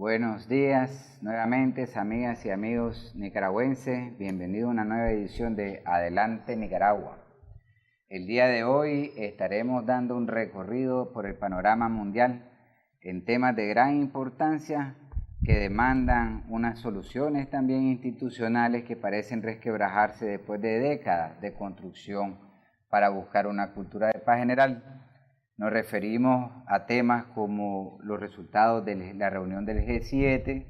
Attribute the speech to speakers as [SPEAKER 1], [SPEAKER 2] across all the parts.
[SPEAKER 1] Buenos días nuevamente, amigas y amigos nicaragüenses. Bienvenidos a una nueva edición de Adelante Nicaragua. El día de hoy estaremos dando un recorrido por el panorama mundial en temas de gran importancia que demandan unas soluciones también institucionales que parecen resquebrajarse después de décadas de construcción para buscar una cultura de paz general. Nos referimos a temas como los resultados de la reunión del G7,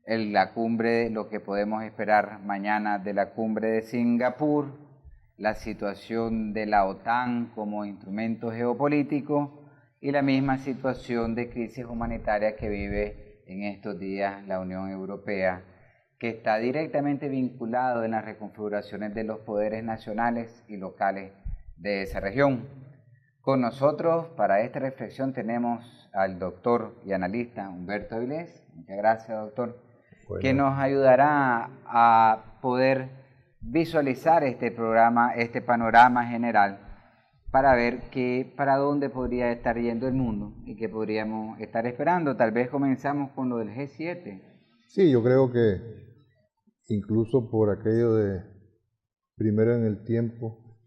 [SPEAKER 1] la cumbre, lo que podemos esperar mañana de la cumbre de Singapur, la situación de la OTAN como instrumento geopolítico y la misma situación de crisis humanitaria que vive en estos días la Unión Europea, que está directamente vinculado en las reconfiguraciones de los poderes nacionales y locales de esa región. Con nosotros para esta reflexión tenemos al doctor y analista Humberto Avilés. Muchas gracias, doctor. Bueno, que nos ayudará a poder visualizar este programa, este panorama general, para ver para dónde podría estar yendo el mundo y qué podríamos estar esperando. Tal vez comenzamos con lo del G7.
[SPEAKER 2] Sí, yo creo que incluso por aquello de primero en el tiempo,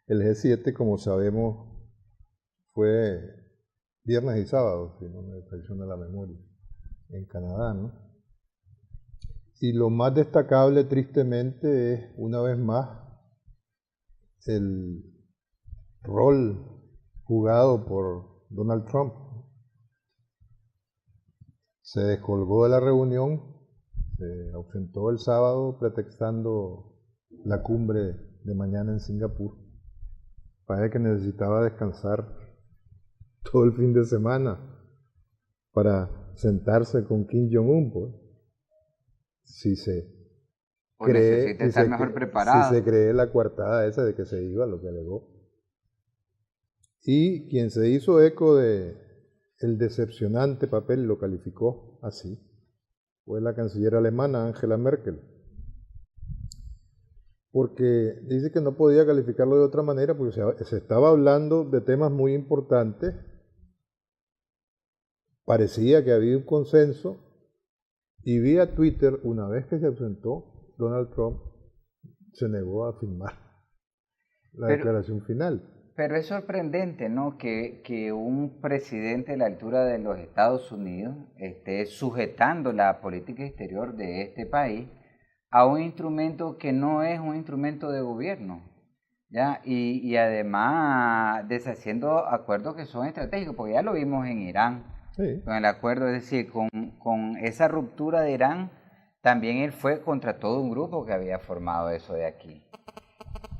[SPEAKER 2] el G7, como sabemos, fue viernes y sábado, si no me traiciona la memoria, en Canadá, ¿no? Y lo más destacable, tristemente, es una vez más el rol jugado por Donald Trump. Se descolgó de la reunión, se ausentó el sábado pretextando la cumbre de mañana en Singapur. Parece que necesitaba descansar todo el fin de semana para sentarse con Kim Jong-un, pues. Si se
[SPEAKER 1] necesita estar mejor preparado.
[SPEAKER 2] Si se cree la coartada esa de que se iba, lo que alegó. Y quien se hizo eco de el decepcionante papel, lo calificó así, fue la canciller alemana Angela Merkel. Porque dice que no podía calificarlo de otra manera, porque se estaba hablando de temas muy importantes, parecía que había un consenso, y vía Twitter, una vez que se ausentó, Donald Trump se negó a firmar la declaración final.
[SPEAKER 1] Pero es sorprendente, ¿no?, que un presidente de la altura de los Estados Unidos esté sujetando la política exterior de este país a un instrumento que no es un instrumento de gobierno, ¿ya? Y además deshaciendo acuerdos que son estratégicos, porque ya lo vimos en Irán, sí, con el acuerdo, es decir, con esa ruptura de Irán, también él fue contra todo un grupo que había formado eso de aquí.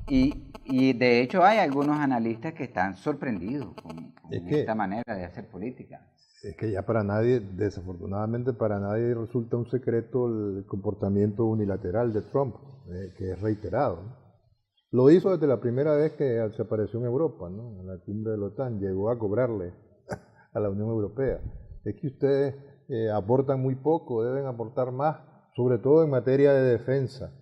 [SPEAKER 1] Y de hecho hay algunos analistas que están sorprendidos con esta manera de hacer política.
[SPEAKER 2] Es que ya para nadie, desafortunadamente para nadie resulta un secreto el comportamiento unilateral de Trump, que es reiterado, ¿no? Lo hizo desde la primera vez que se apareció en Europa, ¿no? En la cumbre de la OTAN, llegó a cobrarle a la Unión Europea. Es que ustedes aportan muy poco, deben aportar más, sobre todo en materia de defensa.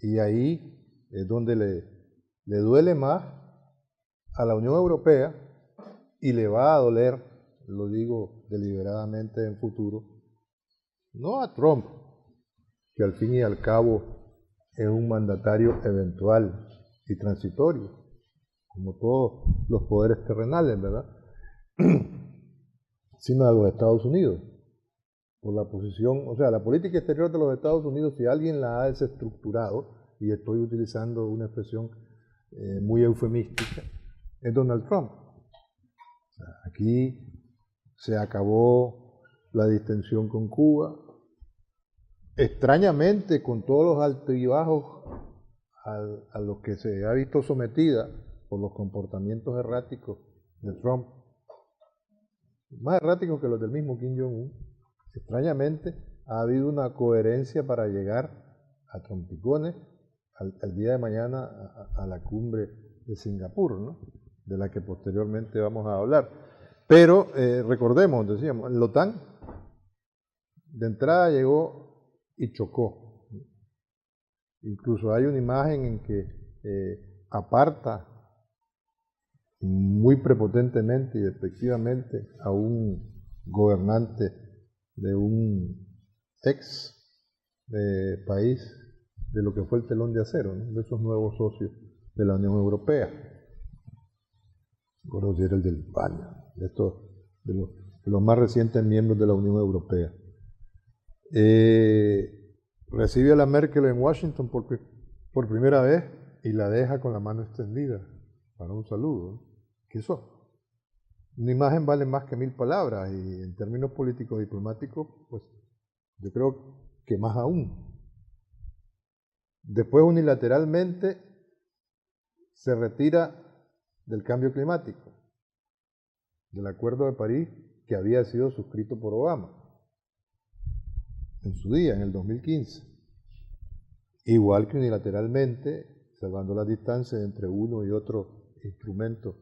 [SPEAKER 2] Y ahí es donde le duele más a la Unión Europea y le va a doler, lo digo deliberadamente en futuro, no a Trump, que al fin y al cabo es un mandatario eventual y transitorio, como todos los poderes terrenales, ¿verdad? Sino a los Estados Unidos, por la posición, o sea, la política exterior de los Estados Unidos, si alguien la ha desestructurado, y estoy utilizando una expresión muy eufemística, es Donald Trump. O sea, aquí se acabó la distensión con Cuba. Extrañamente, con todos los altibajos a los que se ha visto sometida por los comportamientos erráticos de Trump, más erráticos que los del mismo Kim Jong-un, extrañamente ha habido una coherencia para llegar a trompicones al día de mañana a la cumbre de Singapur, ¿no?, de la que posteriormente vamos a hablar. Pero recordemos, decíamos, la OTAN de entrada llegó y chocó. Incluso hay una imagen en que aparta muy prepotentemente y efectivamente a un gobernante de un ex país de lo que fue el telón de acero, ¿no? De esos nuevos socios de la Unión Europea. Conocer el de España, de los más recientes miembros de la Unión Europea. Recibe a la Merkel en Washington por primera vez y la deja con la mano extendida para un saludo, ¿no? ¿Qué eso? Una imagen vale más que 1000 palabras y en términos políticos diplomáticos, pues yo creo que más aún. Después unilateralmente se retira del cambio climático, del Acuerdo de París que había sido suscrito por Obama en su día, en el 2015. Igual que unilateralmente, salvando las distancias entre uno y otro instrumento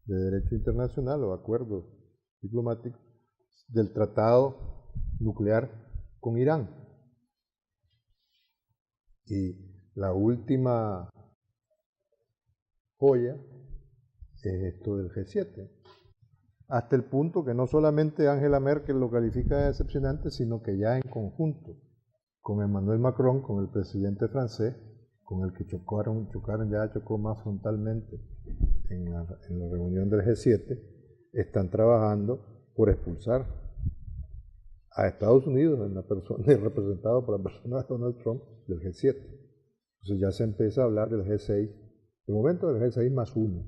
[SPEAKER 2] de derecho internacional o acuerdo diplomático, del tratado nuclear con Irán. Y la última joya es esto del G7, hasta el punto que no solamente Angela Merkel lo califica de decepcionante, sino que ya en conjunto con Emmanuel Macron, con el presidente francés, con el que chocó más frontalmente en la reunión del G7, están trabajando por expulsar a Estados Unidos, representado por la persona de Donald Trump, del G7. Entonces ya se empieza a hablar del G6, de momento del G6 más 1.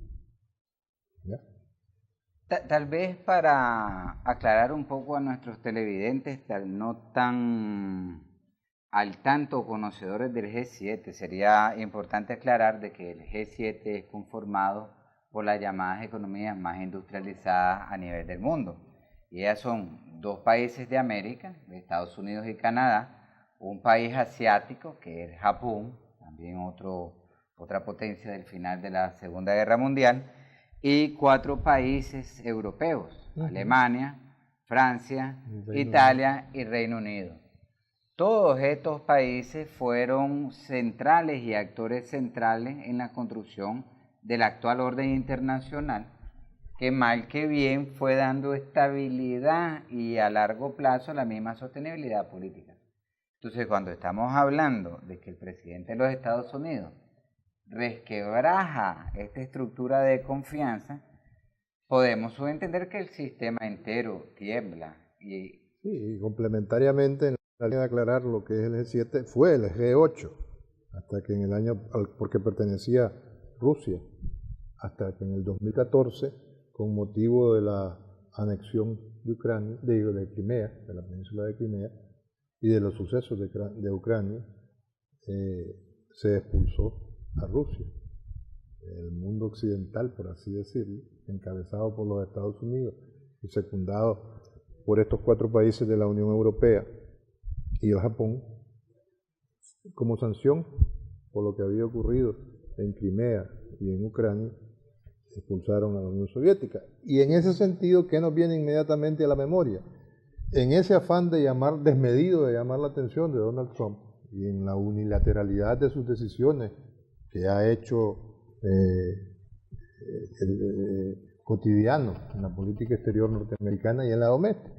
[SPEAKER 2] ¿Ya?
[SPEAKER 1] Tal vez para aclarar un poco a nuestros televidentes, no tan al tanto conocedores del G7, sería importante aclarar de que el G7 es conformado por las llamadas economías más industrializadas a nivel del mundo. Y ellas son 2 países de América, de Estados Unidos y Canadá, un país asiático que es Japón, también otra potencia del final de la Segunda Guerra Mundial, y 4 países europeos, Alemania, Francia, Italia y Reino Unido. Todos estos países fueron centrales y actores centrales en la construcción del actual orden internacional, que mal que bien fue dando estabilidad y a largo plazo la misma sostenibilidad política. Entonces, cuando estamos hablando de que el presidente de los Estados Unidos resquebraja esta estructura de confianza, podemos subentender que el sistema entero tiembla.
[SPEAKER 2] Sí, y complementariamente, en la línea de aclarar lo que es el G7, fue el G8, hasta que en el año, porque pertenecía Rusia, hasta que en el 2014, con motivo de la anexión de Ucrania, de Crimea, de la península de Crimea, y de los sucesos de Ucrania, se expulsó a Rusia, el mundo occidental, por así decirlo, encabezado por los Estados Unidos y secundado por estos 4 países de la Unión Europea y el Japón, como sanción por lo que había ocurrido en Crimea y en Ucrania, expulsaron a la Unión Soviética. Y en ese sentido, ¿qué nos viene inmediatamente a la memoria? En ese afán desmedido de llamar la atención de Donald Trump y en la unilateralidad de sus decisiones que ha hecho cotidiano en la política exterior norteamericana y en la doméstica.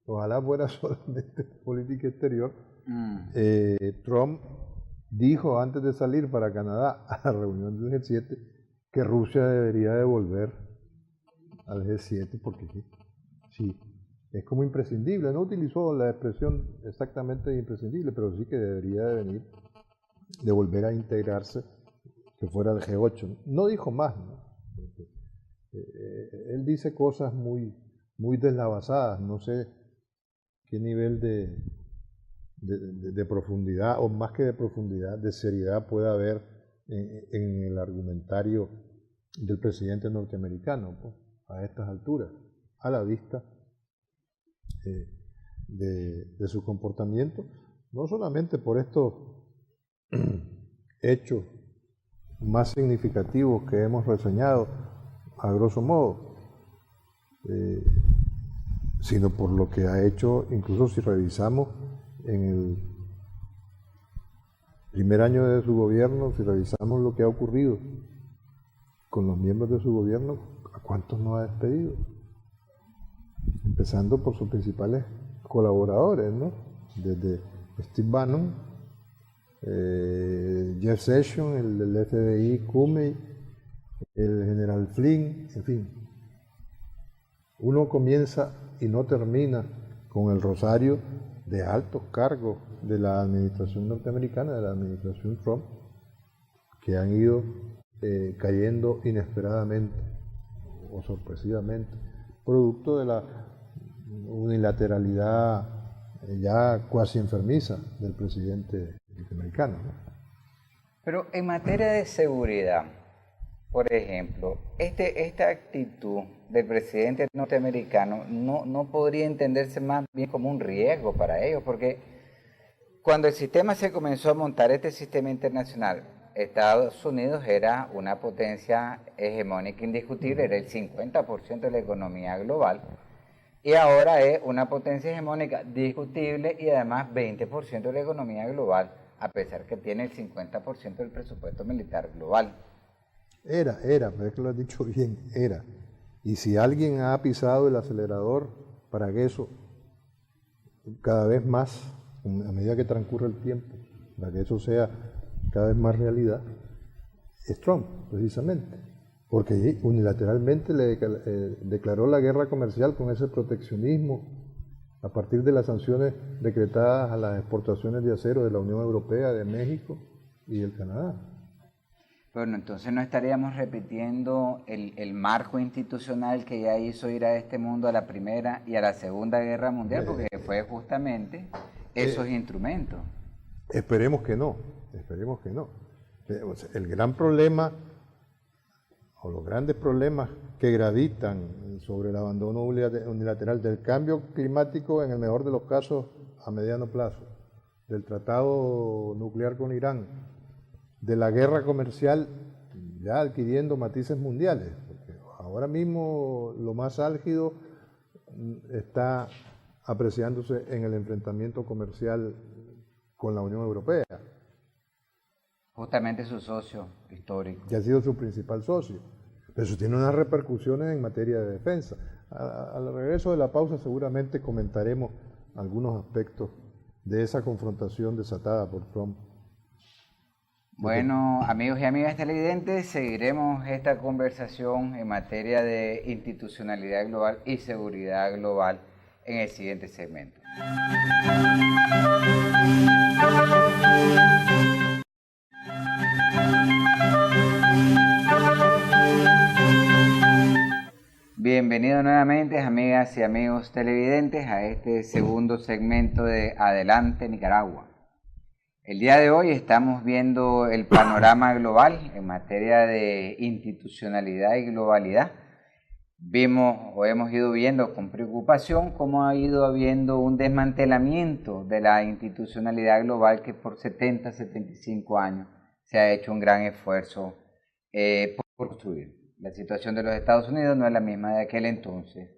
[SPEAKER 2] Ojalá fuera solamente política exterior. Trump dijo antes de salir para Canadá a la reunión del G7 que Rusia debería devolver al G7 porque sí, es como imprescindible. No utilizó la expresión exactamente imprescindible, pero sí que debería de volver a integrarse, que fuera el G8. No dijo más, ¿no? Él dice cosas muy deslavazadas, no sé qué nivel de profundidad, o más que de profundidad, de seriedad puede haber en el argumentario del presidente norteamericano, pues, a estas alturas, a la vista de su comportamiento, no solamente por estos hechos más significativos que hemos reseñado a grosso modo, sino por lo que ha hecho, incluso si revisamos en el primer año de su gobierno, si revisamos lo que ha ocurrido con los miembros de su gobierno, ¿a cuántos no ha despedido? empezando por sus principales colaboradores, ¿no? Desde Steve Bannon, Jeff Sessions, el del FBI, Comey, el general Flynn, en fin. Uno comienza y no termina con el rosario de altos cargos de la administración norteamericana, de la administración Trump, que han ido cayendo inesperadamente o sorpresivamente, producto de la unilateralidad ya cuasi enfermiza del presidente norteamericano, ¿no?
[SPEAKER 1] Pero en materia de seguridad, por ejemplo, esta actitud del presidente norteamericano no podría entenderse más bien como un riesgo para ellos, porque cuando el sistema se comenzó a montar, este sistema internacional, Estados Unidos era una potencia hegemónica indiscutible, era el 50% de la economía global, y ahora es una potencia hegemónica discutible y además 20% de la economía global, a pesar que tiene el 50% del presupuesto militar global.
[SPEAKER 2] Era, pero es que lo has dicho bien, era. Y si alguien ha pisado el acelerador para que eso cada vez más, a medida que transcurre el tiempo, para que eso sea cada vez más realidad, es Trump, precisamente. Porque unilateralmente le declaró la guerra comercial con ese proteccionismo a partir de las sanciones decretadas a las exportaciones de acero de la Unión Europea, de México y del Canadá.
[SPEAKER 1] Bueno, entonces no estaríamos repitiendo el marco institucional que ya hizo ir a este mundo a la Primera y a la Segunda Guerra Mundial, porque fue justamente esos instrumentos.
[SPEAKER 2] Esperemos que no, esperemos que no. El gran problema, o los grandes problemas que gravitan sobre el abandono unilateral del cambio climático, en el mejor de los casos a mediano plazo, del tratado nuclear con Irán, de la guerra comercial ya adquiriendo matices mundiales, porque ahora mismo lo más álgido está apreciándose en el enfrentamiento comercial con la Unión Europea.
[SPEAKER 1] Justamente su socio histórico.
[SPEAKER 2] Que ha sido su principal socio. Pero eso tiene unas repercusiones en materia de defensa. Al regreso de la pausa seguramente comentaremos algunos aspectos de esa confrontación desatada por Trump.
[SPEAKER 1] Bueno, amigos y amigas televidentes, seguiremos esta conversación en materia de institucionalidad global y seguridad global en el siguiente segmento. Bienvenidos nuevamente, amigas y amigos televidentes, a este segundo segmento de Adelante Nicaragua. El día de hoy estamos viendo el panorama global en materia de institucionalidad y globalidad. Hemos ido viendo con preocupación cómo ha ido habiendo un desmantelamiento de la institucionalidad global que por 75 años se ha hecho un gran esfuerzo por construir. La situación de los Estados Unidos no es la misma de aquel entonces.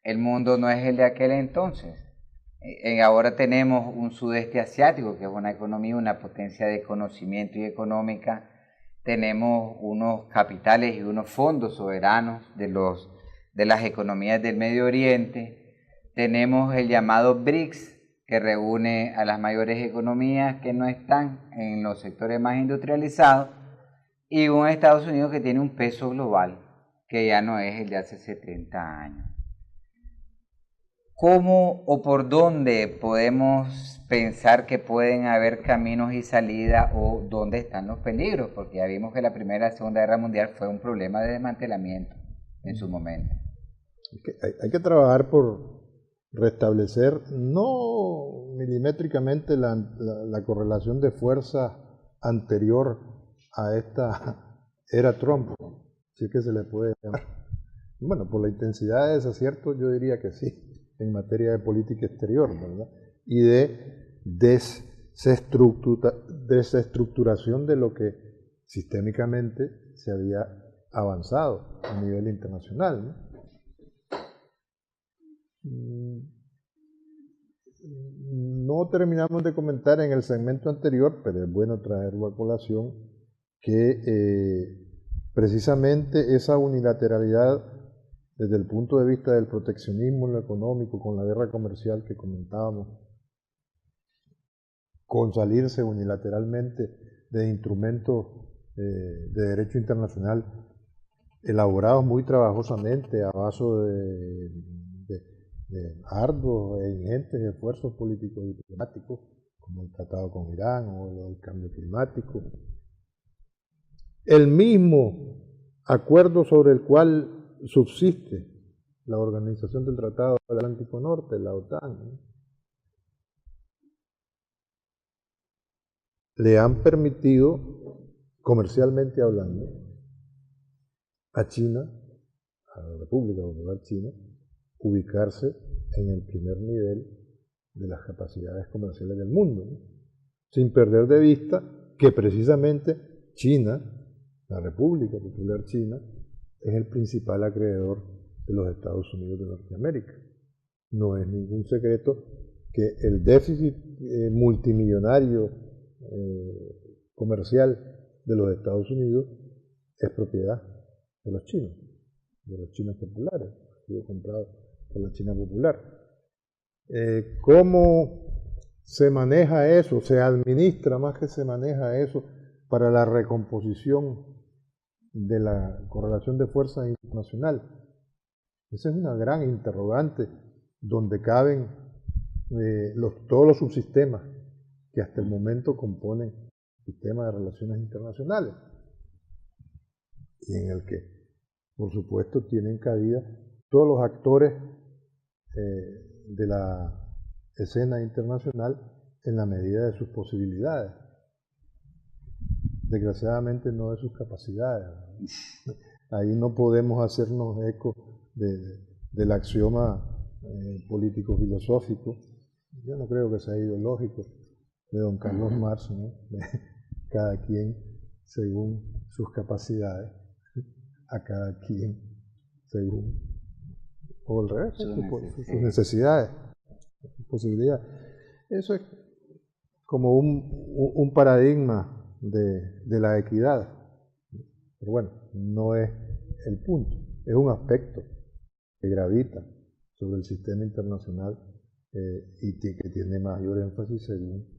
[SPEAKER 1] El mundo no es el de aquel entonces. Ahora tenemos un sudeste asiático, que es una economía, una potencia de conocimiento y económica. Tenemos unos capitales y unos fondos soberanos de las economías del Medio Oriente. Tenemos el llamado BRICS, que reúne a las mayores economías que no están en los sectores más industrializados, y un Estados Unidos que tiene un peso global que ya no es el de hace 70 años. ¿Cómo o por dónde podemos pensar que pueden haber caminos y salidas, o dónde están los peligros? Porque ya vimos que la Primera y la Segunda Guerra Mundial fue un problema de desmantelamiento en su momento.
[SPEAKER 2] Hay que trabajar por restablecer, no milimétricamente, la correlación de fuerza anterior a esta era Trump, si es que se le puede llamar. Bueno, por la intensidad de desaciertos yo diría que sí, en materia de política exterior, ¿verdad? Y de desestructuración de lo que sistémicamente se había avanzado a nivel internacional, ¿no? No terminamos de comentar en el segmento anterior, pero es bueno traerlo a colación, que precisamente esa unilateralidad desde el punto de vista del proteccionismo en lo económico, con la guerra comercial que comentábamos, con salirse unilateralmente de instrumentos de derecho internacional elaborados muy trabajosamente a base de arduos e ingentes esfuerzos políticos y diplomáticos, como el tratado con Irán o el cambio climático. El mismo acuerdo sobre el cual subsiste la Organización del Tratado del Atlántico Norte, la OTAN, ¿no?, le han permitido, comercialmente hablando, a China, a la República Popular China, ubicarse en el primer nivel de las capacidades comerciales del mundo, ¿no?, sin perder de vista que precisamente China, la República Popular China, es el principal acreedor de los Estados Unidos de Norteamérica. No es ningún secreto que el déficit multimillonario comercial de los Estados Unidos es propiedad de los chinos populares, ha sido comprado por la China popular. ¿Cómo se maneja eso? Se administra más que se maneja eso para la recomposición de la correlación de fuerzas internacional. Esa es una gran interrogante donde caben todos los subsistemas que hasta el momento componen el sistema de relaciones internacionales y en el que, por supuesto, tienen cabida todos los actores de la escena internacional en la medida de sus posibilidades. Desgraciadamente no de sus capacidades. Ahí no podemos hacernos eco del axioma político-filosófico, yo no creo que sea ideológico, de don Carlos Marx, ¿no?, cada quien según sus capacidades, a cada quien según, o al revés, sus necesidades, sus posibilidades. Eso es como un paradigma de la equidad, pero bueno, no es el punto, es un aspecto que gravita sobre el sistema internacional y que tiene mayor énfasis según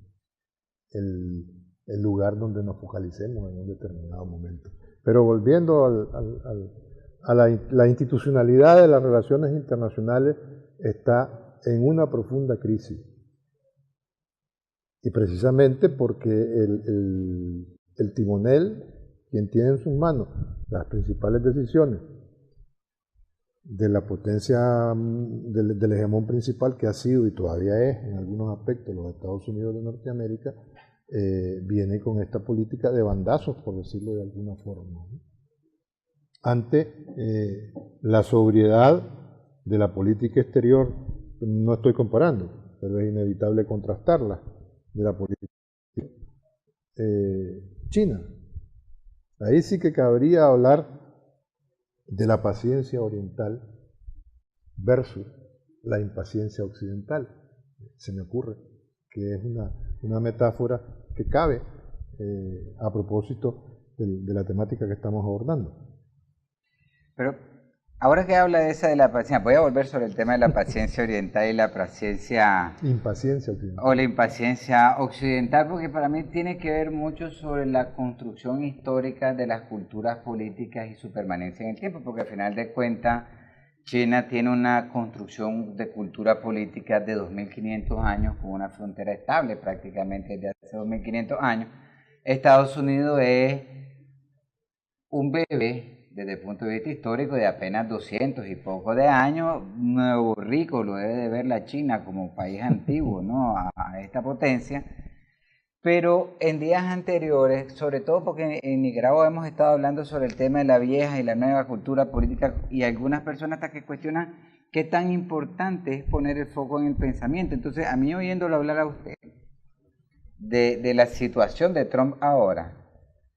[SPEAKER 2] el lugar donde nos focalicemos en un determinado momento. Pero volviendo a la institucionalidad de las relaciones internacionales, está en una profunda crisis. Y precisamente porque el timonel, quien tiene en sus manos las principales decisiones de la potencia, del hegemón principal que ha sido y todavía es en algunos aspectos los Estados Unidos de Norteamérica, viene con esta política de bandazos, por decirlo de alguna forma, ¿no?, ante la sobriedad de la política exterior. No estoy comparando, pero es inevitable contrastarla, de la política china. Ahí sí que cabría hablar de la paciencia oriental versus la impaciencia occidental. Se me ocurre que es una metáfora que cabe a propósito de la temática que estamos abordando.
[SPEAKER 1] Pero ahora que habla de esa de la paciencia, voy a volver sobre el tema de la paciencia oriental y la paciencia...
[SPEAKER 2] Impaciencia occidental.
[SPEAKER 1] O la impaciencia occidental, porque para mí tiene que ver mucho sobre la construcción histórica de las culturas políticas y su permanencia en el tiempo, porque al final de cuentas China tiene una construcción de cultura política de 2.500 años con una frontera estable prácticamente desde hace 2.500 años. Estados Unidos es un bebé desde el punto de vista histórico de apenas 200 y poco de años. Nuevo Rico lo debe de ver la China como país antiguo, ¿no?, a esta potencia. Pero en días anteriores, sobre todo porque en Nicaragua hemos estado hablando sobre el tema de la vieja y la nueva cultura política, y algunas personas hasta que cuestionan qué tan importante es poner el foco en el pensamiento. Entonces, a mí, oyéndolo hablar a usted de la situación de Trump ahora,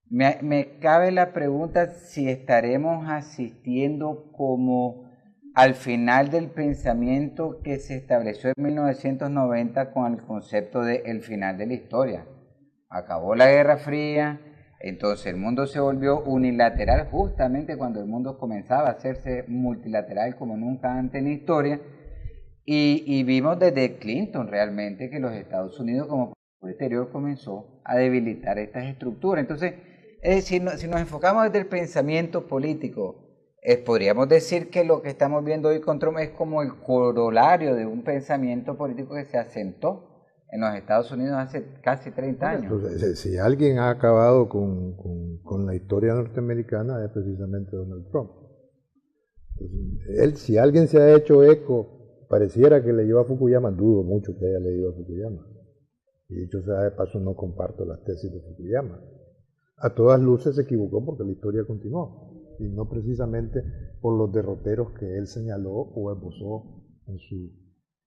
[SPEAKER 1] me cabe la pregunta si estaremos asistiendo como al final del pensamiento que se estableció en 1990 con el concepto de el final de la historia. Acabó la Guerra Fría, Entonces el mundo se volvió unilateral justamente cuando el mundo comenzaba a hacerse multilateral como nunca antes en la historia. Y vimos desde Clinton realmente que los Estados Unidos como poder exterior comenzó a debilitar estas estructuras. Entonces, si nos enfocamos desde el pensamiento político, podríamos decir que lo que estamos viendo hoy con Trump es como el corolario de un pensamiento político que se asentó en los Estados Unidos hace casi 30 años.
[SPEAKER 2] Entonces, si alguien ha acabado con la historia norteamericana es precisamente Donald Trump. Entonces, si alguien se ha hecho eco, pareciera que leyó a Fukuyama, dudo mucho que haya leído a Fukuyama. Y dicho sea de paso, no comparto las tesis de Fukuyama. A todas luces se equivocó porque la historia continuó, y no precisamente por los derroteros que él señaló o esbozó en su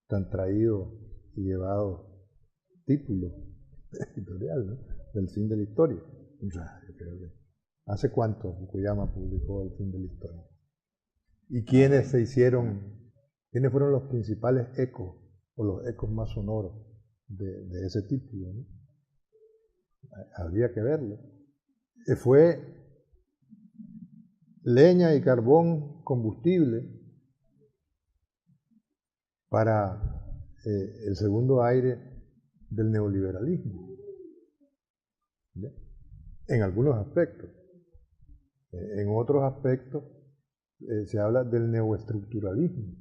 [SPEAKER 2] tan traído y llevado título editorial, ¿no?, del fin de la historia. O sea, yo creo que ¿hace cuánto Fukuyama publicó el fin de la historia? ¿Y quiénes fueron los principales ecos o los ecos más sonoros de ese título, ¿no? Habría que verlo. Fue leña y carbón combustible para el segundo aire del neoliberalismo, ¿ya?, en algunos aspectos. En otros aspectos se habla del neoestructuralismo,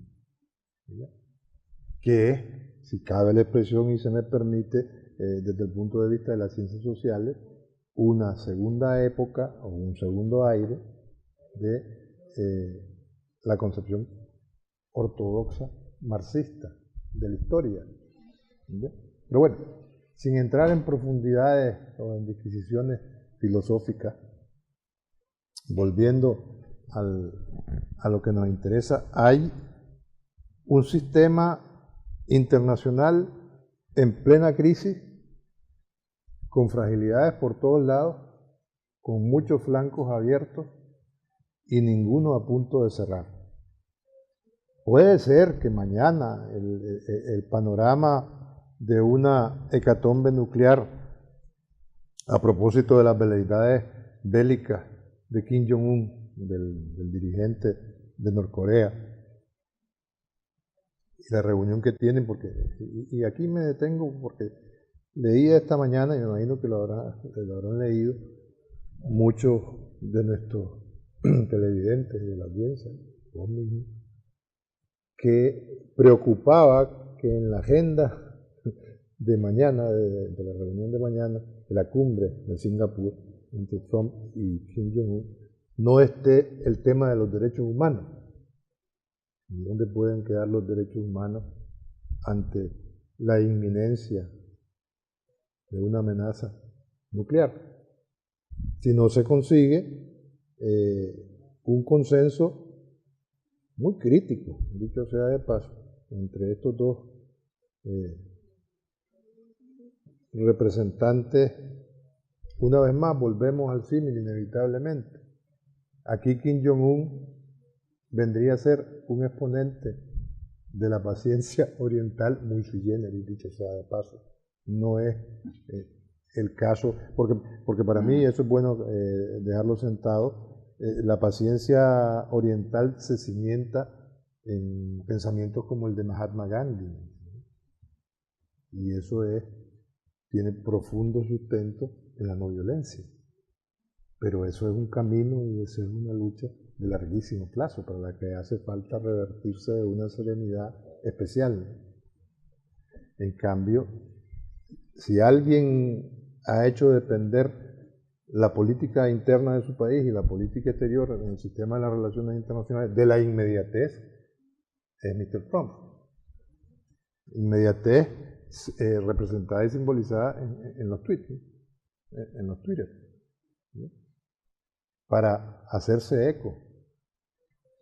[SPEAKER 2] ¿ya?, que es, si cabe la expresión y se me permite, desde el punto de vista de las ciencias sociales, una segunda época o un segundo aire de la concepción ortodoxa marxista de la historia, ¿ya? Pero bueno, sin entrar en profundidades o en disquisiciones filosóficas, volviendo a lo que nos interesa, hay un sistema internacional en plena crisis, con fragilidades por todos lados, con muchos flancos abiertos y ninguno a punto de cerrar. Puede ser que mañana el panorama de una hecatombe nuclear, a propósito de las veleidades bélicas de Kim Jong-un, del dirigente de Norcorea, y la reunión que tienen, y aquí me detengo porque leí esta mañana, y me imagino que lo habrán leído muchos de nuestros televidentes y de la audiencia, vos mismo, que preocupaba que en la agenda de mañana, de la reunión de mañana, de la cumbre de Singapur entre Trump y Kim Jong-un, no esté el tema de los derechos humanos. ¿Y dónde pueden quedar los derechos humanos ante la inminencia de una amenaza nuclear? Si no se consigue un consenso muy crítico, dicho sea de paso, entre estos dos representantes. Una vez más volvemos al símil inevitablemente. Aquí Kim Jong-un vendría a ser un exponente de la paciencia oriental muy sui generis, dicho sea de paso. No es el caso, porque para mí eso es bueno dejarlo sentado. La paciencia oriental se cimienta en pensamientos como el de Mahatma Gandhi, y eso tiene profundo sustento en la no violencia. Pero eso es un camino y eso es una lucha de larguísimo plazo, para la que hace falta revertirse de una serenidad especial. En cambio, si alguien ha hecho depender la política interna de su país y la política exterior en el sistema de las relaciones internacionales de la inmediatez, es Mr. Trump. Inmediatez representada y simbolizada en los tweets, en los Twitter, ¿no?, para hacerse eco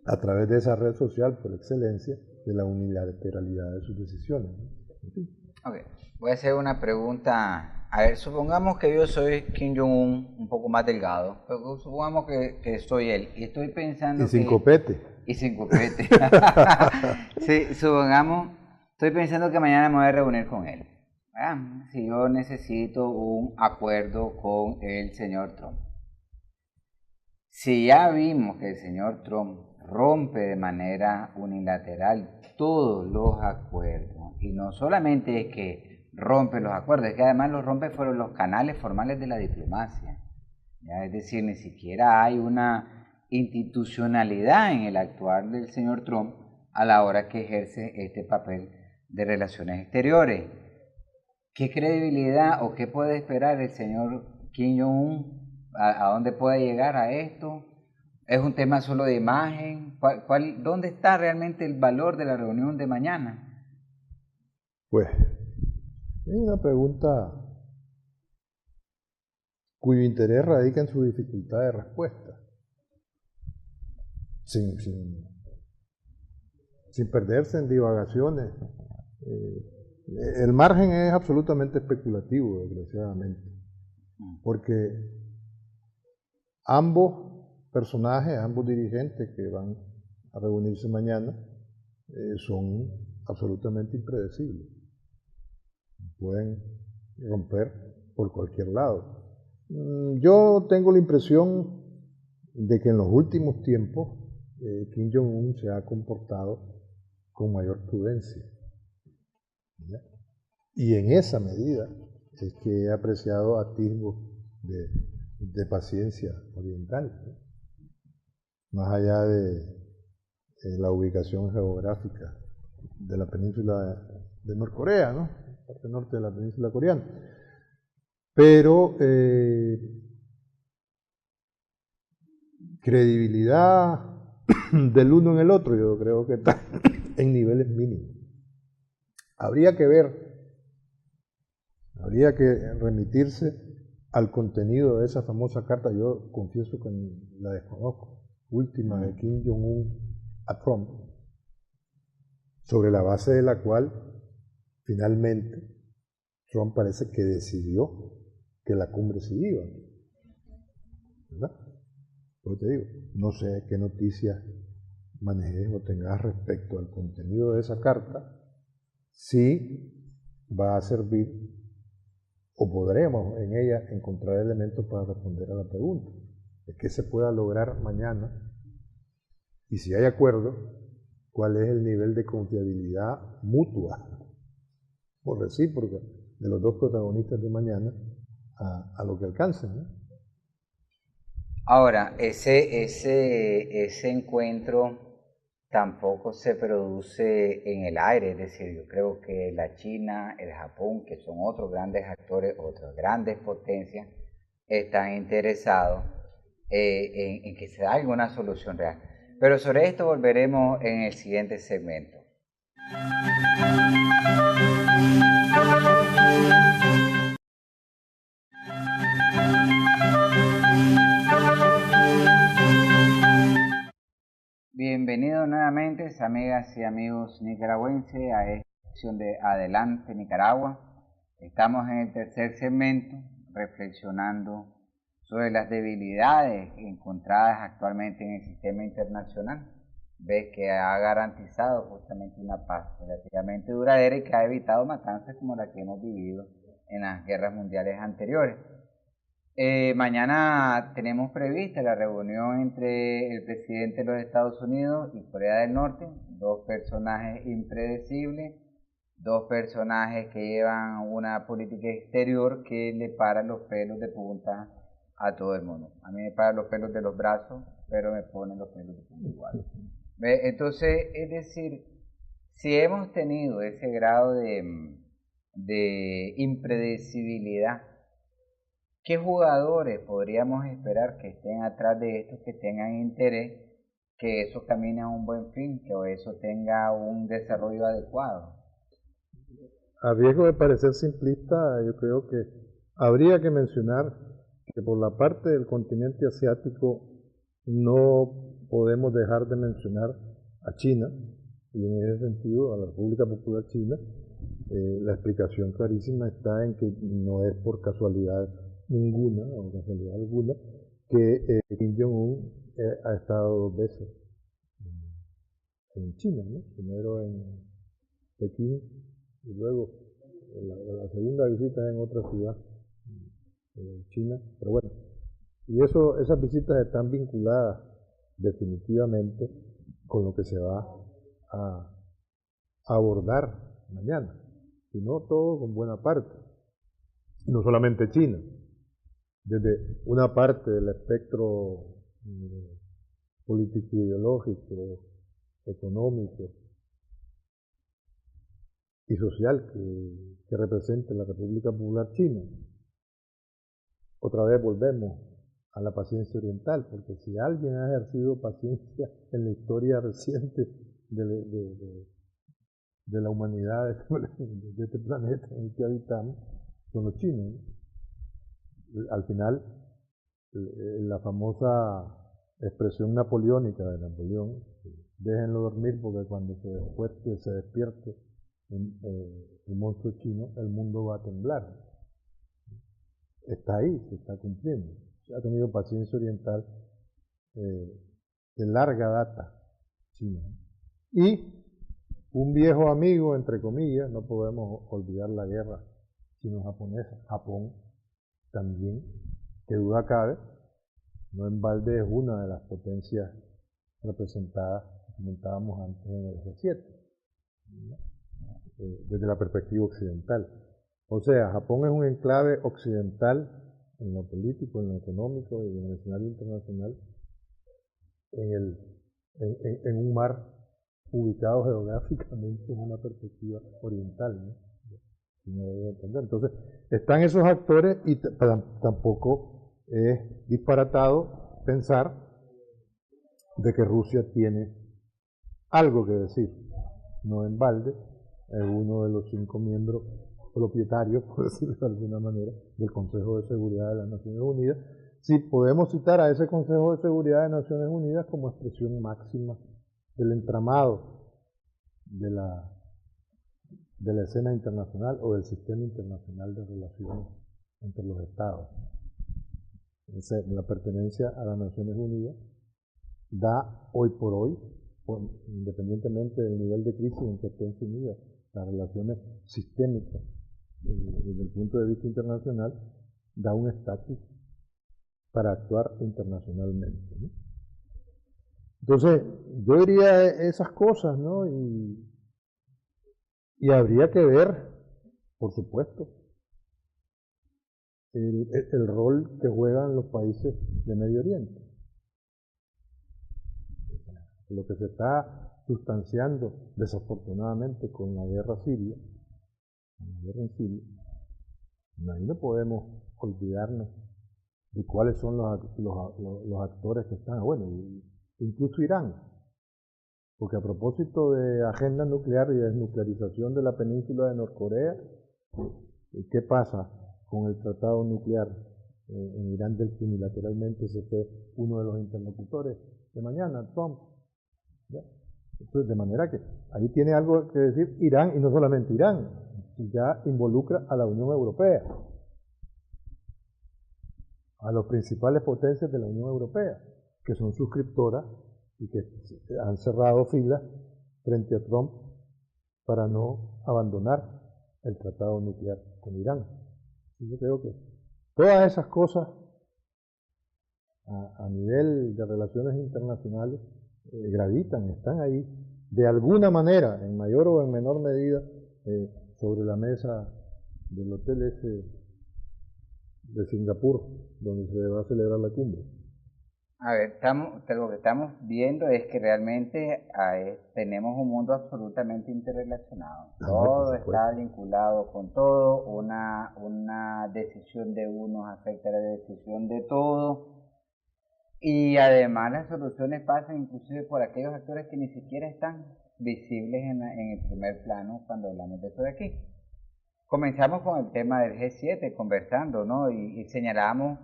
[SPEAKER 2] a través de esa red social por excelencia de la unilateralidad de sus decisiones, ¿no? En fin.
[SPEAKER 1] Okay. Voy a hacer una pregunta. A ver, supongamos que yo soy Kim Jong-un un poco más delgado, pero supongamos que soy él y estoy pensando
[SPEAKER 2] sin copete.
[SPEAKER 1] Y sin copete. Sí, supongamos, estoy pensando que mañana me voy a reunir con él. Si yo necesito un acuerdo con el señor Trump. Si ya vimos que el señor Trump rompe de manera unilateral todos los acuerdos, y no solamente es que rompe los acuerdos, es que además los rompe fueron los canales formales de la diplomacia. ¿Ya? Es decir, ni siquiera hay una institucionalidad en el actuar del señor Trump a la hora que ejerce este papel de relaciones exteriores. ¿Qué credibilidad o qué puede esperar el señor Kim Jong-un? ¿A dónde puede llegar a esto? ¿Es un tema solo de imagen? ¿Dónde está realmente el valor de la reunión de mañana?
[SPEAKER 2] Pues, es una pregunta cuyo interés radica en su dificultad de respuesta. Sin perderse en divagaciones. El margen es absolutamente especulativo, desgraciadamente, porque ambos personajes, ambos dirigentes que van a reunirse mañana, son absolutamente impredecibles. Pueden romper por cualquier lado. Yo tengo la impresión de que en los últimos tiempos Kim Jong-un se ha comportado con mayor prudencia. ¿Ya? Y en esa medida es que he apreciado atisbos de paciencia oriental, ¿no? Más allá de la ubicación geográfica de la península de Norcorea, ¿no? Parte norte de la península coreana. Pero credibilidad del uno en el otro, yo creo que está en niveles mínimos. Habría que remitirse al contenido de esa famosa carta, yo confieso que la desconozco, última de Kim Jong-un a Trump, sobre la base de la cual finalmente Trump parece que decidió que la cumbre se iba, ¿verdad? Pero te digo, no sé qué noticias manejes o tengas respecto al contenido de esa carta, si va a servir o podremos en ella encontrar elementos para responder a la pregunta de qué se pueda lograr mañana y si hay acuerdo, cuál es el nivel de confiabilidad mutua o recíproca de los dos protagonistas de mañana a lo que alcancen, ¿no?
[SPEAKER 1] Ahora, ese encuentro tampoco se produce en el aire, es decir, yo creo que la China, el Japón, que son otros grandes actores, otras grandes potencias, están interesados en que se haga una solución real. Pero sobre esto volveremos en el siguiente segmento. Bienvenidos nuevamente, amigas y amigos nicaragüenses, a esta edición de Adelante Nicaragua. Estamos en el tercer segmento, reflexionando sobre las debilidades encontradas actualmente en el sistema internacional. Ves que ha garantizado justamente una paz relativamente duradera y que ha evitado matanzas como la que hemos vivido en las guerras mundiales anteriores. Mañana tenemos prevista la reunión entre el presidente de los Estados Unidos y Corea del Norte, dos personajes impredecibles, dos personajes que llevan una política exterior que le para los pelos de punta a todo el mundo. A mí me paran los pelos de los brazos, pero me ponen los pelos de punta igual. Entonces, es decir, si hemos tenido ese grado de impredecibilidad, ¿qué jugadores podríamos esperar que estén atrás de esto, que tengan interés, que eso camine a un buen fin, que eso tenga un desarrollo adecuado?
[SPEAKER 2] A riesgo de parecer simplista, yo creo que habría que mencionar que por la parte del continente asiático no podemos dejar de mencionar a China, y en ese sentido a la República Popular China. La explicación clarísima está en que no es por casualidad ninguna o casualidad alguna que Kim Jong-un ha estado 2 veces en China, ¿no? Primero en Pekín y luego la segunda visita es en otra ciudad, China, pero bueno, y esas visitas están vinculadas definitivamente con lo que se va a abordar mañana, sino todo con buena parte, no solamente China, desde una parte del espectro político, ideológico, económico y social que representa la República Popular China. Otra vez volvemos a la paciencia oriental, porque si alguien ha ejercido paciencia en la historia reciente de la humanidad, de este planeta en el que habitamos, son los chinos, ¿no? Al final, la famosa expresión napoleónica de Napoleón, déjenlo dormir porque cuando se despierte el monstruo chino, el mundo va a temblar. Está ahí, se está cumpliendo. Se ha tenido paciencia oriental de larga data China. Y un viejo amigo, entre comillas, no podemos olvidar la guerra chino-japonesa, Japón también, que duda cabe, no en balde es una de las potencias representadas, comentábamos antes en el G7, desde la perspectiva occidental. O sea, Japón es un enclave occidental en lo político, en lo económico y en el escenario internacional, en un mar ubicado geográficamente en una perspectiva oriental, ¿no? No debe entender. Entonces, están esos actores y tampoco es disparatado pensar de que Rusia tiene algo que decir. No en balde, es uno de los 5 miembros propietarios, por decirlo de alguna manera, del Consejo de Seguridad de las Naciones Unidas. Sí, podemos citar a ese Consejo de Seguridad de Naciones Unidas como expresión máxima del entramado de la escena internacional o del sistema internacional de relaciones entre los estados. La pertenencia a las Naciones Unidas da hoy por hoy, independientemente del nivel de crisis en que estén sumidas las relaciones sistémicas desde el punto de vista internacional, da un estatus para actuar internacionalmente, ¿no? Entonces, yo diría esas cosas, ¿no? Y habría que ver, por supuesto, el rol que juegan los países de Medio Oriente. Lo que se está sustanciando, desafortunadamente, con la guerra siria, ahí no podemos olvidarnos de cuáles son los actores que están. Bueno, incluso Irán, porque a propósito de agenda nuclear y desnuclearización de la península de Norcorea, ¿qué pasa con el tratado nuclear en Irán, del que unilateralmente se fue uno de los interlocutores de mañana, Trump? ¿Ya? Entonces, de manera que ahí tiene algo que decir Irán, y no solamente Irán, ya involucra a la Unión Europea, a las principales potencias de la Unión Europea, que son suscriptoras y que han cerrado filas frente a Trump para no abandonar el tratado nuclear con Irán. Y yo creo que todas esas cosas a nivel de relaciones internacionales gravitan, están ahí, de alguna manera, en mayor o en menor medida, sobre la mesa del hotel ese de Singapur, donde se va a celebrar la cumbre.
[SPEAKER 1] A ver, lo que estamos viendo es que realmente tenemos un mundo absolutamente interrelacionado. Todo está vinculado con todo, una decisión de unos afecta a la decisión de todo. Y además las soluciones pasan inclusive por aquellos actores que ni siquiera están visibles en el primer plano cuando hablamos de eso de aquí. Comenzamos con el tema del G7 conversando, ¿no? Y señalamos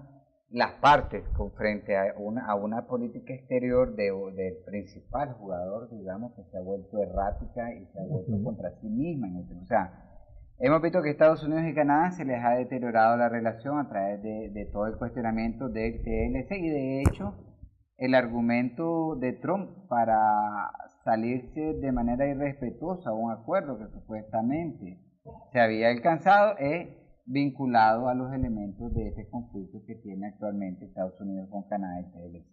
[SPEAKER 1] las partes frente a una política exterior del principal jugador, digamos, que se ha vuelto errática y se ha vuelto contra sí misma. O sea, hemos visto que Estados Unidos y Canadá se les ha deteriorado la relación a través de todo el cuestionamiento del TLC, y de hecho el argumento de Trump para salirse de manera irrespetuosa a un acuerdo que supuestamente se había alcanzado es vinculado a los elementos de este conflicto que tiene actualmente Estados Unidos con Canadá y TLC.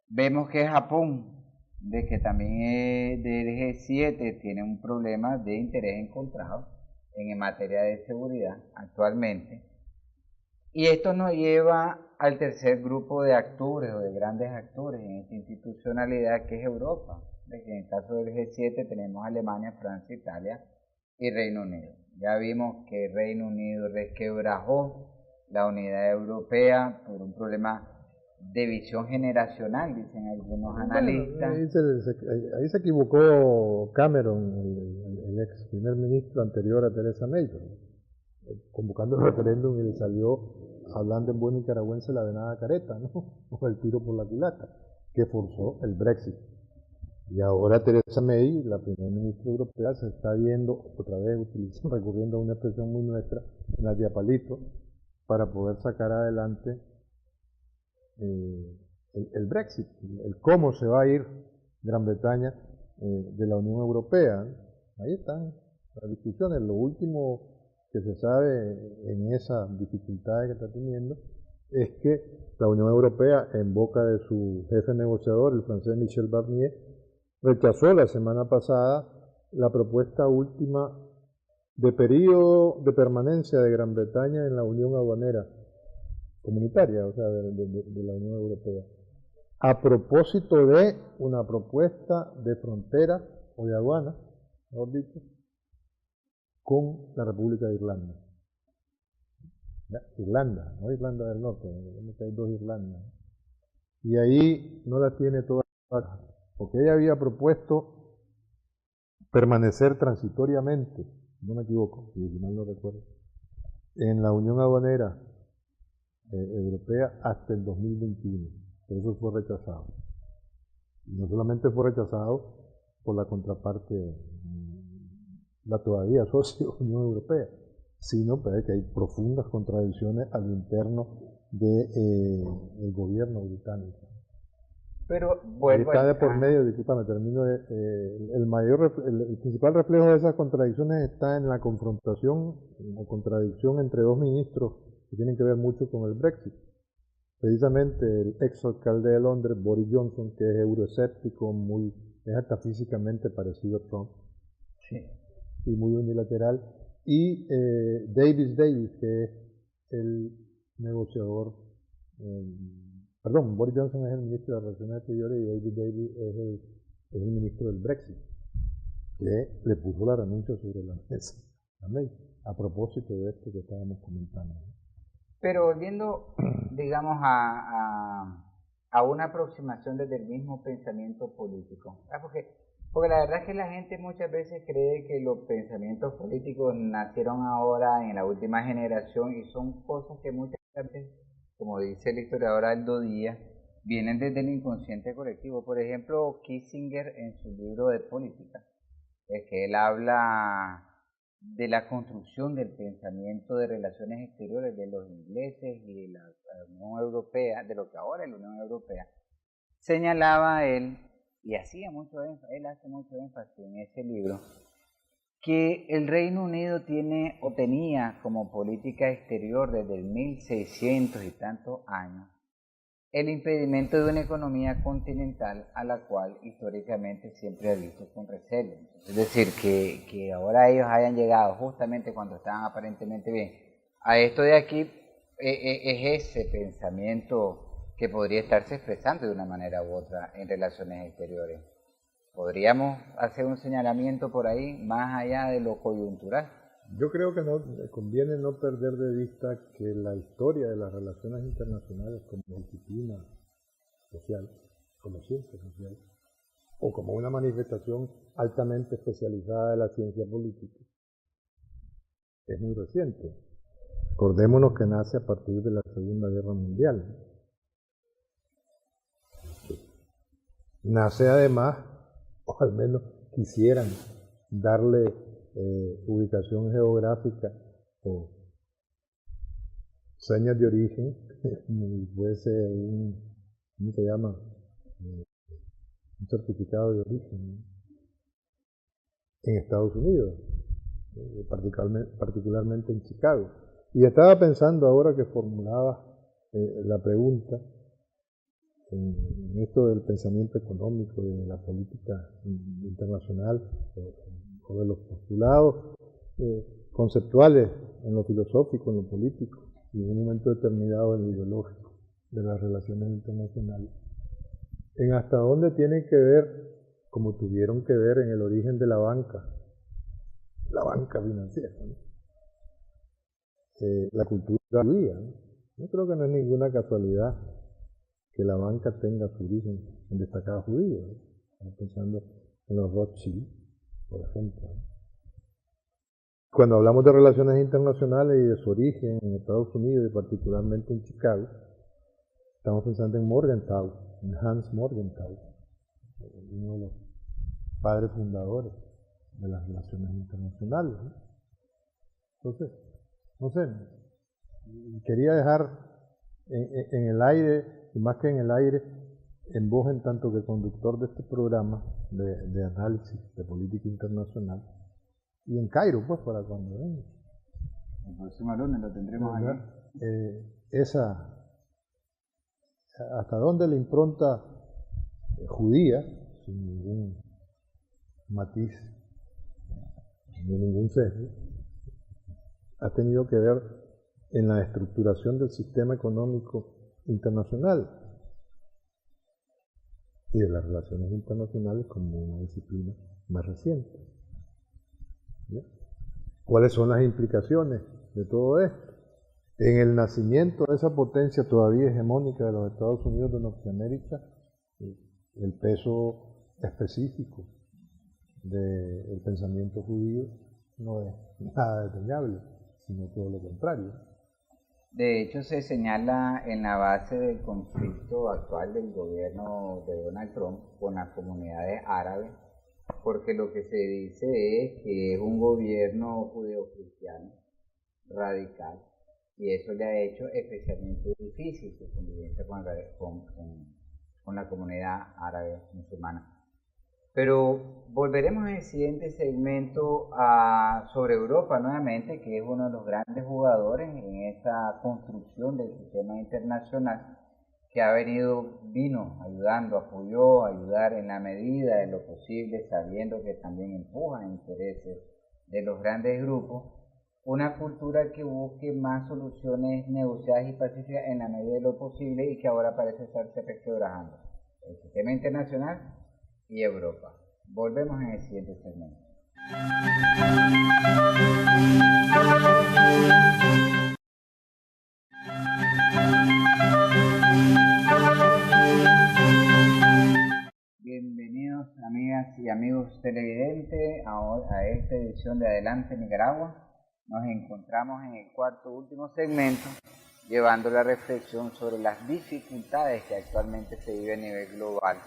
[SPEAKER 1] Vemos que Japón, de que también es del G7, tiene un problema de interés encontrado en materia de seguridad actualmente. Y esto nos lleva al tercer grupo de actores o de grandes actores en esta institucionalidad que es Europa. De que en el caso del G7 tenemos Alemania, Francia, Italia y Reino Unido. Ya vimos que Reino Unido resquebrajó la unidad europea por un problema de visión generacional, dicen algunos analistas.
[SPEAKER 2] Bueno, ahí se equivocó Cameron, el ex primer ministro anterior a Theresa May, convocando el referéndum y le salió, hablando en buen nicaragüense, la venada careta, ¿no? O el tiro por la culata, que forzó el Brexit. Y ahora Theresa May, la primera ministra europea, se está viendo, otra vez recurriendo a una expresión muy nuestra, la de apalito, para poder sacar adelante el Brexit, el cómo se va a ir Gran Bretaña de la Unión Europea. Ahí están las discusiones. Lo último que se sabe en esas dificultades que está teniendo es que la Unión Europea, en boca de su jefe negociador, el francés Michel Barnier, rechazó la semana pasada la propuesta última de periodo de permanencia de Gran Bretaña en la Unión Aduanera comunitaria, o sea, de la Unión Europea, a propósito de una propuesta de frontera o de aduana, mejor dicho, con la República de Irlanda. Irlanda, no Irlanda del Norte, hay dos Irlandas. Y ahí no las tiene todas, porque ella había propuesto permanecer transitoriamente, no me equivoco, si mal no recuerdo, en la Unión Aduanera Europea hasta el 2021, pero eso fue rechazado. Y no solamente fue rechazado por la contraparte, la todavía socia Unión Europea, sino que hay profundas contradicciones al interno del gobierno británico.
[SPEAKER 1] Pero vuelvo
[SPEAKER 2] está de por medio, discúlpame, termino, el principal reflejo de esas contradicciones está en la confrontación, la contradicción entre dos ministros que tienen que ver mucho con el Brexit. Precisamente el ex alcalde de Londres, Boris Johnson, que es euroescéptico, es hasta físicamente parecido a Trump,
[SPEAKER 1] sí,
[SPEAKER 2] y muy unilateral, y Davis, que es el negociador, Boris Johnson es el ministro de las Relaciones Exteriores y Davis es el ministro del Brexit, que le puso la renuncia sobre la mesa a May, a propósito de esto que estábamos comentando.
[SPEAKER 1] Pero volviendo, digamos, a una aproximación desde el mismo pensamiento político, porque la verdad es que la gente muchas veces cree que los pensamientos políticos nacieron ahora en la última generación y son cosas que muchas veces, como dice el historiador Aldo Díaz, vienen desde el inconsciente colectivo. Por ejemplo, Kissinger en su libro de política, es que él habla de la construcción del pensamiento de relaciones exteriores de los ingleses y de la Unión Europea, de lo que ahora es la Unión Europea, señalaba él, y hacía mucho énfasis, él hace mucho énfasis en ese libro, que el Reino Unido tiene o tenía como política exterior desde el 1600 y tantos años el impedimento de una economía continental a la cual históricamente siempre ha visto con recelo. Es decir, que ahora ellos hayan llegado justamente cuando estaban aparentemente bien a esto de aquí, es ese pensamiento que podría estarse expresando de una manera u otra en relaciones exteriores. ¿Podríamos hacer un señalamiento por ahí más allá de lo coyuntural?
[SPEAKER 2] Yo creo que no conviene no perder de vista que la historia de las relaciones internacionales como disciplina social, como ciencia social, o como una manifestación altamente especializada de la ciencia política, es muy reciente. Acordémonos que nace a partir de la Segunda Guerra Mundial. Nace además, o al menos quisieran darle ubicación geográfica o señas de origen, fuese ¿cómo se llama? Un certificado de origen en Estados Unidos. particularmente en Chicago. Y estaba pensando ahora que formulaba la pregunta en esto del pensamiento económico, de la política internacional, o de los postulados conceptuales en lo filosófico, en lo político, y en un momento determinado en lo ideológico de las relaciones internacionales, en hasta dónde tienen que ver, como tuvieron que ver en el origen de la banca financiera, ¿no? La cultura judía, ¿no? Yo creo que no es ninguna casualidad que la banca tenga su origen en destacados judíos, ¿no? Estamos pensando en los Rothschild, por ejemplo, ¿no? Cuando hablamos de relaciones internacionales y de su origen en Estados Unidos y particularmente en Chicago, estamos pensando en Morgenthau, en Hans Morgenthau, uno de los padres fundadores de las relaciones internacionales, ¿no? Entonces, no sé, quería dejar en el aire, y más que en el aire, en vos en tanto que conductor de este programa de análisis de política internacional, y en Cairo, pues, para cuando venga.
[SPEAKER 1] El próximo lunes lo tendremos aquí.
[SPEAKER 2] Hasta dónde la impronta judía, sin ningún matiz, ni ningún sesgo, ha tenido que ver en la estructuración del sistema económico internacional y de las relaciones internacionales como una disciplina más reciente. ¿Ya? ¿Cuáles son las implicaciones de todo esto? En el nacimiento de esa potencia todavía hegemónica de los Estados Unidos de Norteamérica, el peso específico del pensamiento judío no es nada desdeñable, sino todo lo contrario.
[SPEAKER 1] De hecho, se señala en la base del conflicto actual del gobierno de Donald Trump con las comunidades árabes, porque lo que se dice es que es un gobierno judeocristiano radical, y eso le ha hecho especialmente difícil su convivencia con la comunidad árabe musulmana. Pero volveremos en el siguiente segmento sobre Europa nuevamente, que es uno de los grandes jugadores en esta construcción del sistema internacional, que vino ayudando, apoyó, ayudar en la medida de lo posible, sabiendo que también empuja intereses de los grandes grupos, una cultura que busque más soluciones negociadas y pacíficas en la medida de lo posible, y que ahora parece estarse resquebrajando el sistema internacional y Europa. Volvemos en el siguiente segmento. Bienvenidos amigas y amigos televidentes a esta edición de Adelante Nicaragua. Nos encontramos en el cuarto último segmento, llevando la reflexión sobre las dificultades que actualmente se vive a nivel global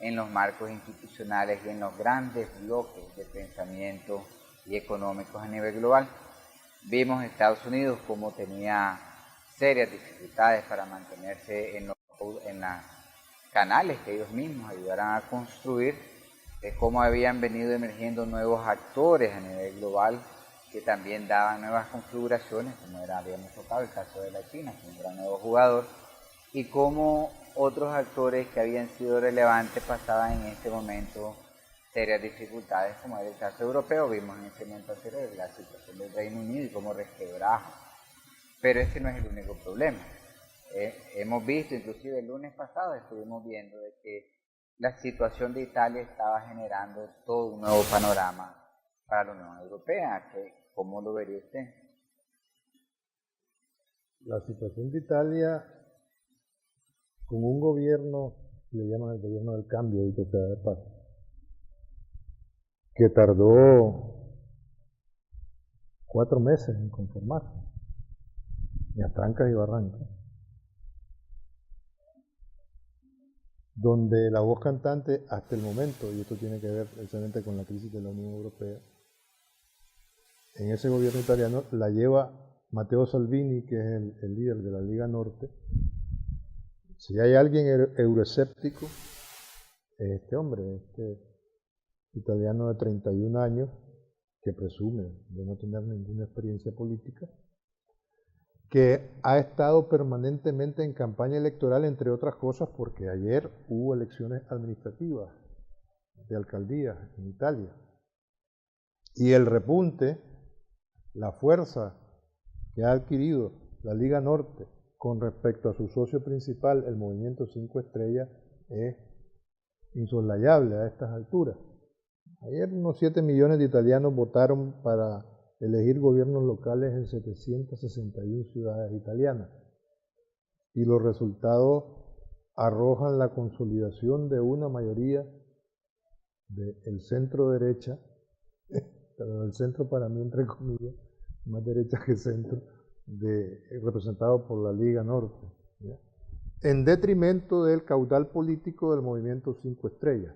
[SPEAKER 1] en los marcos institucionales y en los grandes bloques de pensamiento y económicos a nivel global. Vimos Estados Unidos como tenía serias dificultades para mantenerse en los canales que ellos mismos ayudaran a construir, de cómo habían venido emergiendo nuevos actores a nivel global que también daban nuevas configuraciones, como habíamos tocado el caso de la China, que era un nuevo jugador, y cómo otros actores que habían sido relevantes pasaban en este momento serias dificultades, como era el caso europeo. Vimos en el segmento anterior la situación del Reino Unido y cómo resquebraja. Pero ese no es el único problema. Hemos visto, inclusive el lunes pasado estuvimos viendo de que la situación de Italia estaba generando todo un nuevo panorama para la Unión Europea. ¿Cómo lo vería usted?
[SPEAKER 2] La situación de Italia con un gobierno, le llaman el gobierno del cambio, dicho sea de paso, que tardó 4 meses en conformarse, y a trancas y barrancas, donde la voz cantante hasta el momento, y esto tiene que ver precisamente con la crisis de la Unión Europea, en ese gobierno italiano la lleva Matteo Salvini, que es el líder de la Liga Norte. Si hay alguien euroescéptico, este hombre, este italiano de 31 años, que presume de no tener ninguna experiencia política, que ha estado permanentemente en campaña electoral, entre otras cosas, porque ayer hubo elecciones administrativas de alcaldías en Italia. Y el repunte, la fuerza que ha adquirido la Liga Norte con respecto a su socio principal, el Movimiento 5 Estrellas, es insoslayable a estas alturas. Ayer unos 7 millones de italianos votaron para elegir gobiernos locales en 761 ciudades italianas. Y los resultados arrojan la consolidación de una mayoría del centro derecha, pero el centro para mí, entre comillas, más derecha que centro, representado por la Liga Norte, ¿ya?, en detrimento del caudal político del Movimiento 5 Estrellas.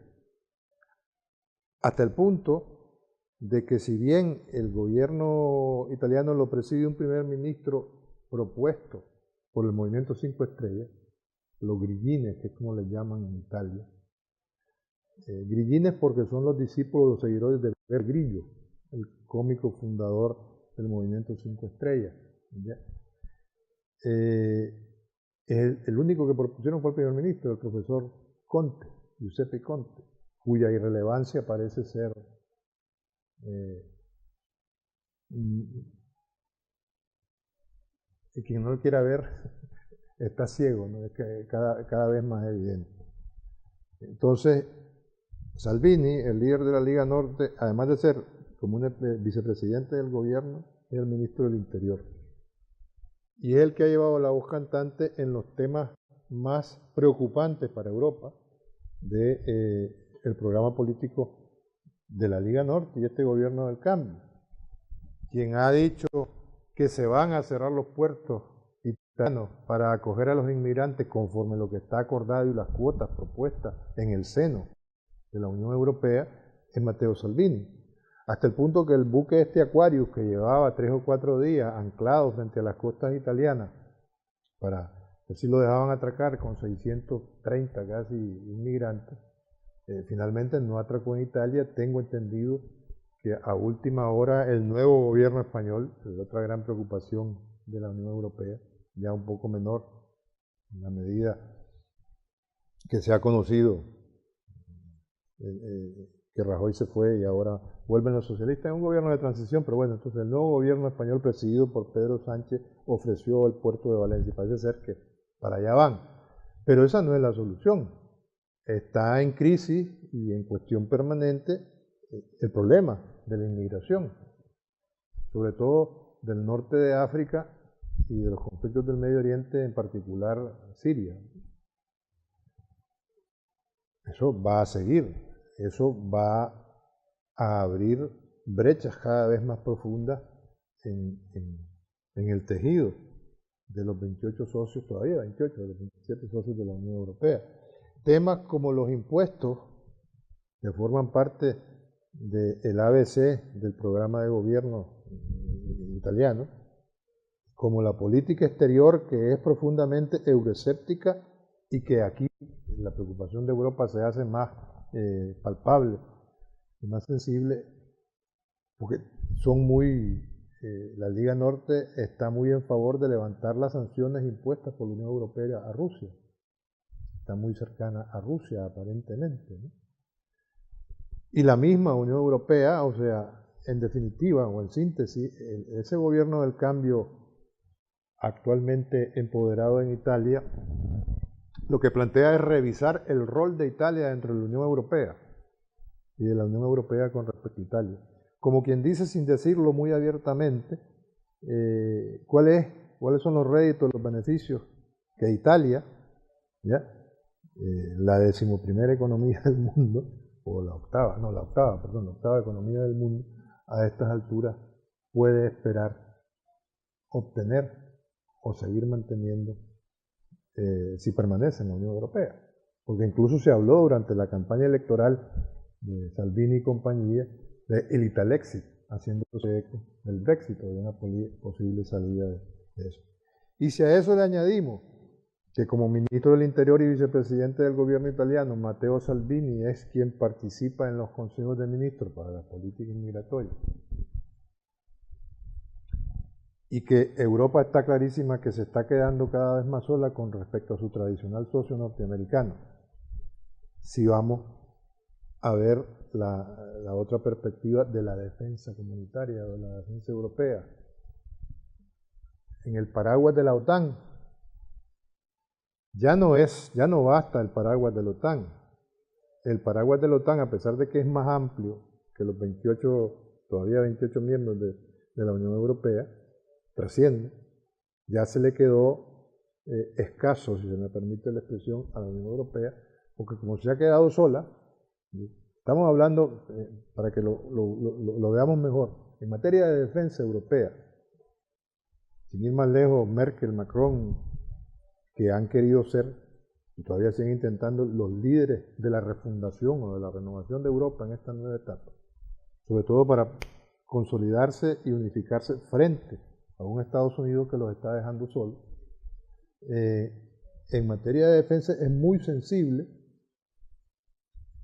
[SPEAKER 2] Hasta el punto de que si bien el gobierno italiano lo preside un primer ministro propuesto por el Movimiento 5 Estrellas, los grillines, que es como le llaman en Italia, grillines porque son los discípulos, los seguidores de Bear Grillo, el cómico fundador del Movimiento 5 Estrellas. ¿Ya? El único que propusieron fue el primer ministro, el profesor Conte, Giuseppe Conte, cuya irrelevancia parece ser y quien no lo quiera ver está ciego, ¿no? Es que cada vez más evidente. Entonces, Salvini, el líder de la Liga Norte, además de ser como un vicepresidente del gobierno, es el ministro del Interior. Y es el que ha llevado la voz cantante en los temas más preocupantes para Europa del programa político de la Liga Norte y este gobierno del cambio, quien ha dicho que se van a cerrar los puertos italianos para acoger a los inmigrantes conforme lo que está acordado y las cuotas propuestas en el seno de la Unión Europea, es Matteo Salvini. Hasta el punto que el buque Aquarius, que llevaba 3 o 4 días anclado frente a las costas italianas, para ver si lo dejaban atracar con 630 casi inmigrantes, finalmente no atracó en Italia. Tengo entendido que a última hora el nuevo gobierno español, que es otra gran preocupación de la Unión Europea, ya un poco menor, en la medida que se ha conocido que Rajoy se fue y ahora vuelven los socialistas. Es un gobierno de transición, pero bueno, entonces el nuevo gobierno español presidido por Pedro Sánchez ofreció el puerto de Valencia. Parece ser que para allá van. Pero esa no es la solución. Está en crisis y en cuestión permanente el problema de la inmigración, sobre todo del norte de África y de los conflictos del Medio Oriente, en particular Siria. Eso va a seguir. Eso va a abrir brechas cada vez más profundas en el tejido de los 28 socios, todavía 28 de los 27 socios de la Unión Europea. Temas como los impuestos, que forman parte del ABC del programa de gobierno italiano, como la política exterior, que es profundamente euroscéptica y que aquí la preocupación de Europa se hace más palpable y más sensible, porque son la Liga Norte está muy en favor de levantar las sanciones impuestas por la Unión Europea a Rusia. Está muy cercana a Rusia, aparentemente, ¿no? Y la misma Unión Europea, o sea, en definitiva, o en síntesis, ese gobierno del cambio actualmente empoderado en Italia, lo que plantea es revisar el rol de Italia dentro de la Unión Europea y de la Unión Europea con respecto a Italia. Como quien dice, sin decirlo muy abiertamente, cuáles son los réditos, los beneficios que Italia, ¿ya? La 11ª economía del mundo, o la octava economía del mundo, a estas alturas puede esperar obtener o seguir manteniendo si permanece en la Unión Europea. Porque incluso se habló durante la campaña electoral de Salvini y compañía del Italexit, haciéndose eco del Brexit o de una posible salida de eso. Y si a eso le añadimos que como ministro del Interior y vicepresidente del gobierno italiano, Matteo Salvini es quien participa en los consejos de ministros para la política inmigratoria y que Europa está clarísima que se está quedando cada vez más sola con respecto a su tradicional socio norteamericano. Si vamos a ver la otra perspectiva de la defensa comunitaria o de la defensa europea, en el paraguas de la OTAN, ya no basta el paraguas de la OTAN. El paraguas de la OTAN, a pesar de que es más amplio que los 28 miembros de la Unión Europea, trasciende, ya se le quedó escaso, si se me permite la expresión, a la Unión Europea, porque como se ha quedado sola, estamos hablando, para que lo veamos mejor, en materia de defensa europea, sin ir más lejos, Merkel, Macron, que han querido ser, y todavía siguen intentando, los líderes de la refundación o de la renovación de Europa en esta nueva etapa, sobre todo para consolidarse y unificarse frente a un Estados Unidos que los está dejando solos. En materia de defensa es muy sensible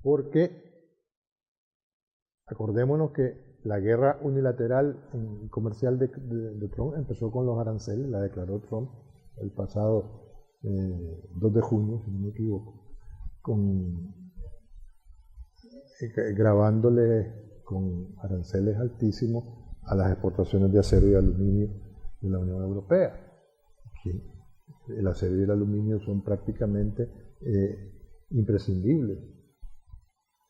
[SPEAKER 2] porque acordémonos que la guerra unilateral comercial de Trump empezó con los aranceles, la declaró Trump el pasado 2 de junio, si no me equivoco, grabándole con aranceles altísimos a las exportaciones de acero y aluminio de la Unión Europea. El acero y el aluminio son prácticamente imprescindibles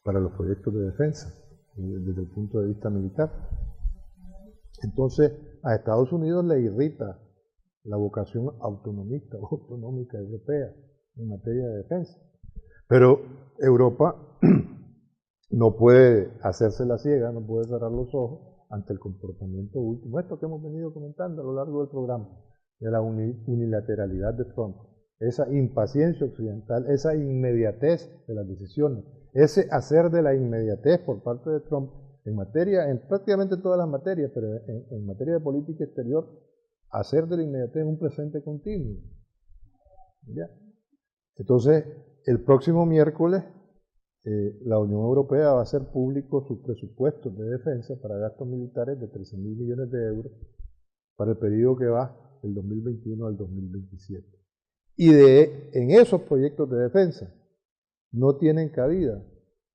[SPEAKER 2] para los proyectos de defensa desde el punto de vista militar. Entonces a Estados Unidos le irrita la vocación autonomista o autonómica europea en materia de defensa, pero Europa no puede hacerse la ciega, no puede cerrar los ojos ante el comportamiento último, esto que hemos venido comentando a lo largo del programa, de la unilateralidad de Trump, esa impaciencia occidental, esa inmediatez de las decisiones, ese hacer de la inmediatez por parte de Trump en prácticamente todas las materias, pero en materia de política exterior, hacer de la inmediatez un presente continuo. ¿Ya? Entonces, el próximo miércoles, la Unión Europea va a hacer público sus presupuestos de defensa para gastos militares de 13.000 millones de euros para el periodo que va del 2021 al 2027. Y en esos proyectos de defensa no tienen cabida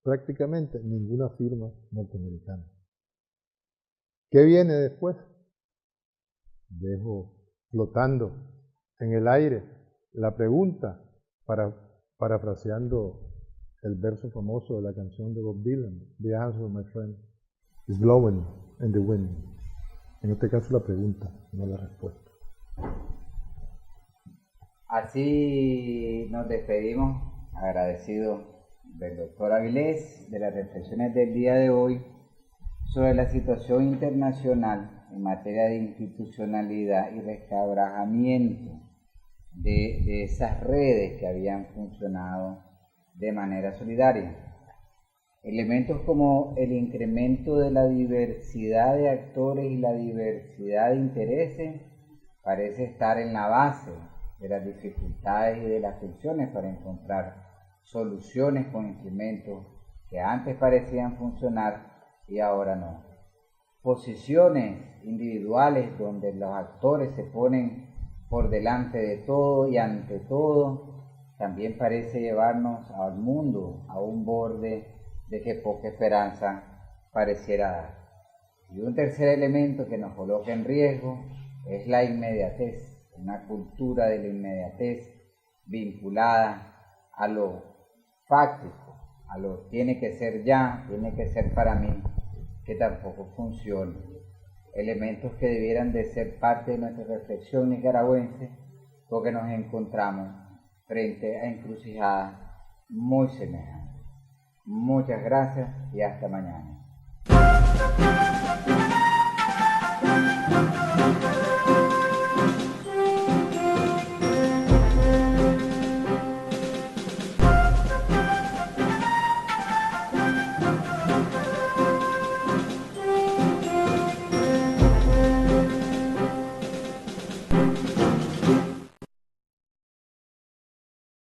[SPEAKER 2] prácticamente ninguna firma norteamericana. ¿Qué viene después? Dejo flotando en el aire la pregunta, parafraseando el verso famoso de la canción de Bob Dylan, "The answer, my friend, is blowing in the wind". En este caso la pregunta, no la respuesta.
[SPEAKER 1] Así nos despedimos, agradecidos del doctor Avilés, de las reflexiones del día de hoy sobre la situación internacional en materia de institucionalidad y resquebrajamiento de esas redes que habían funcionado de manera solidaria. Elementos como el incremento de la diversidad de actores y la diversidad de intereses parece estar en la base de las dificultades y de las tensiones para encontrar soluciones con instrumentos que antes parecían funcionar y ahora no. Posiciones individuales donde los actores se ponen por delante de todo y ante todo, también parece llevarnos al mundo a un borde de que poca esperanza pareciera dar. Y un tercer elemento que nos coloca en riesgo es la inmediatez, una cultura de la inmediatez vinculada a lo fáctico, a lo tiene que ser ya, tiene que ser para mí, que tampoco funciona. Elementos que debieran de ser parte de nuestra reflexión nicaragüense, porque nos encontramos frente a encrucijadas muy semejantes. Muchas gracias y hasta mañana.